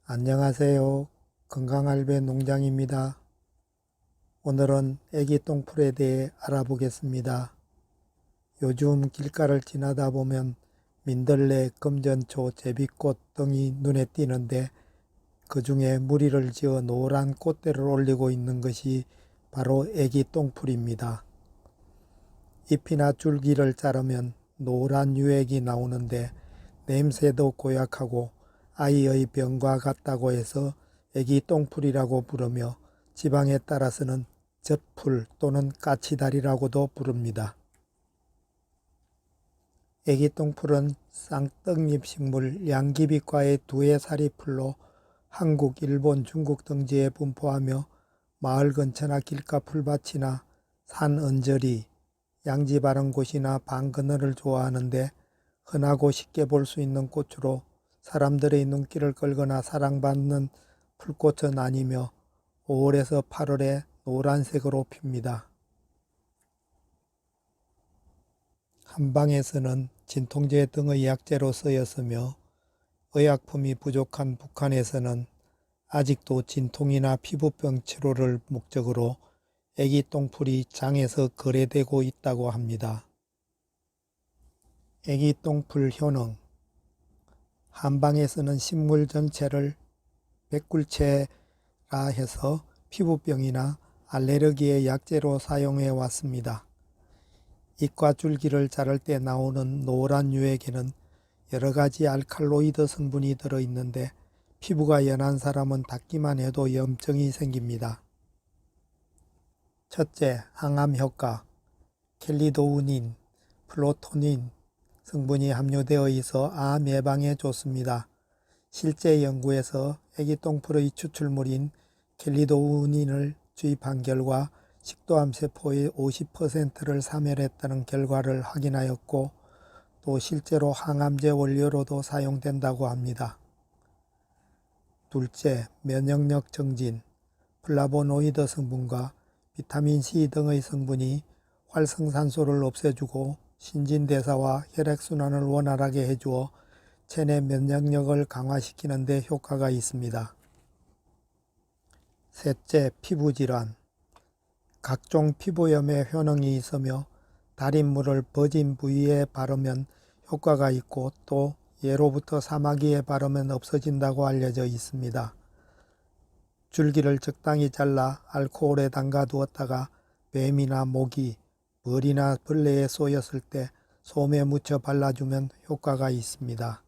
안녕하세요. 건강할배 농장입니다. 오늘은 애기 똥풀에 대해 알아보겠습니다. 요즘 길가를 지나다 보면 민들레, 금전초, 제비꽃 등이 눈에 띄는데 그 중에 무리를 지어 노란 꽃대를 올리고 있는 것이 바로 애기 똥풀입니다. 잎이나 줄기를 자르면 노란 유액이 나오는데 냄새도 고약하고 아이의 병과 같다고 해서 애기 똥풀이라고 부르며 지방에 따라서는 젖풀 또는 까치다리라고도 부릅니다. 애기 똥풀은 쌍떡잎 식물 양귀비과의 두해살이 풀로 한국, 일본, 중국 등지에 분포하며 마을 근처나 길가 풀밭이나 산 언저리, 양지 바른 곳이나 방 그늘을 좋아하는데 흔하고 쉽게 볼 수 있는 꽃으로 사람들의 눈길을 끌거나 사랑받는 풀꽃은 아니며 5월에서 8월에 노란색으로 핍니다. 한방에서는 진통제 등의 약재로 쓰였으며 의약품이 부족한 북한에서는 아직도 진통이나 피부병 치료를 목적으로 애기 똥풀이 장에서 거래되고 있다고 합니다. 애기 똥풀 효능. 한방에서는 식물 전체를 백굴체라 해서 피부병이나 알레르기의 약재로 사용해 왔습니다. 잎과 줄기를 자를 때 나오는 노란 유액에는 여러 가지 알칼로이드 성분이 들어있는데 피부가 연한 사람은 닿기만 해도 염증이 생깁니다. 첫째, 항암 효과. 켈리도우닌, 플로토닌 성분이 함유되어 있어 암 예방에 좋습니다. 실제 연구에서 애기 똥풀의 추출물인 켈리도우닌을 주입한 결과 식도암 세포의 50%를 사멸했다는 결과를 확인하였고 또 실제로 항암제 원료로도 사용된다고 합니다. 둘째, 면역력 증진. 플라보노이드 성분과 비타민C 등의 성분이 활성산소를 없애주고 신진대사와 혈액순환을 원활하게 해주어 체내 면역력을 강화시키는 데 효과가 있습니다. 셋째, 피부질환. 각종 피부염에 효능이 있으며 달인물을 버진 부위에 바르면 효과가 있고 또 예로부터 사마귀에 바르면 없어진다고 알려져 있습니다. 줄기를 적당히 잘라 알코올에 담가 두었다가 뱀이나 모기, 벌이나 벌레에 쏘였을 때 솜에 묻혀 발라주면 효과가 있습니다.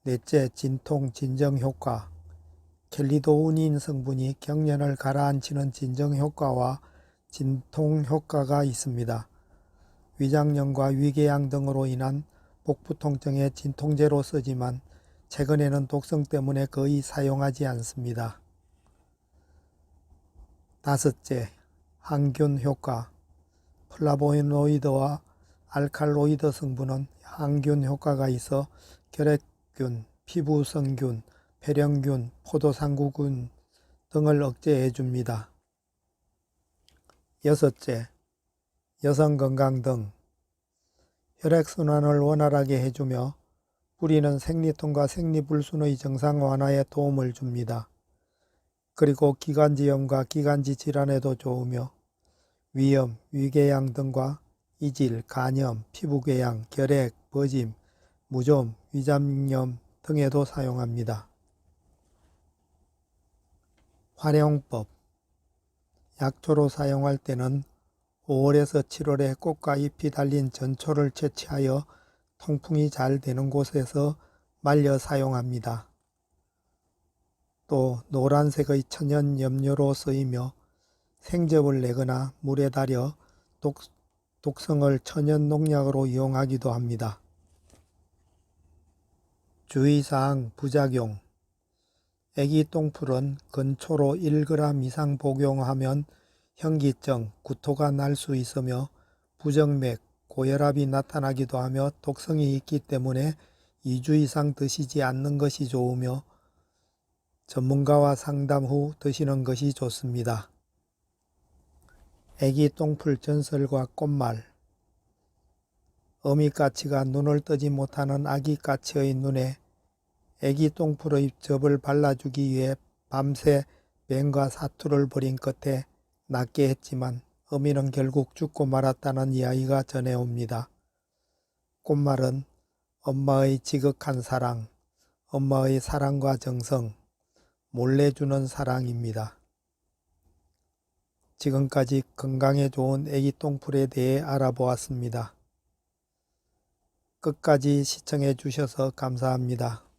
넷째, 진통 진정 효과. 켈리도우닌 성분이 경련을 가라앉히는 진정 효과와 진통 효과가 있습니다. 위장염과 위궤양 등으로 인한 복부 통증에 진통제로 쓰지만 최근에는 독성 때문에 거의 사용하지 않습니다. 다섯째, 항균 효과. 플라보노이드와 알칼로이드 성분은 항균 효과가 있어 결핵균, 피부성균, 폐렴균, 포도상구균 등을 억제해 줍니다. 여섯째, 여성 건강 등. 혈액순환을 원활하게 해주며 뿌리는 생리통과 생리불순의 정상 완화에 도움을 줍니다. 그리고 기관지염과 기관지 질환에도 좋으며 위염, 위궤양 등과 이질, 간염, 피부궤양, 결핵, 버짐, 무좀, 위장염 등에도 사용합니다. 활용법. 약초로 사용할 때는 5월에서 7월에 꽃과 잎이 달린 전초를 채취하여 통풍이 잘 되는 곳에서 말려 사용합니다. 또 노란색의 천연 염료로 쓰이며 생즙을 내거나 물에 달여 독성을 천연 농약으로 이용하기도 합니다. 주의사항 부작용. 애기 똥풀은 건초로 1g 이상 복용하면 현기증, 구토가 날 수 있으며 부정맥, 고혈압이 나타나기도 하며 독성이 있기 때문에 2주 이상 드시지 않는 것이 좋으며 전문가와 상담 후 드시는 것이 좋습니다. 애기 똥풀 전설과 꽃말. 어미까치가 눈을 뜨지 못하는 아기 까치의 눈에 애기 똥풀의 접을 발라주기 위해 밤새 뱀과 사투를 벌인 끝에 낫게 했지만 어미는 결국 죽고 말았다는 이야기가 전해옵니다. 꽃말은 엄마의 지극한 사랑, 엄마의 사랑과 정성, 몰래 주는 사랑입니다. 지금까지 건강에 좋은 애기 똥풀에 대해 알아보았습니다. 끝까지 시청해 주셔서 감사합니다.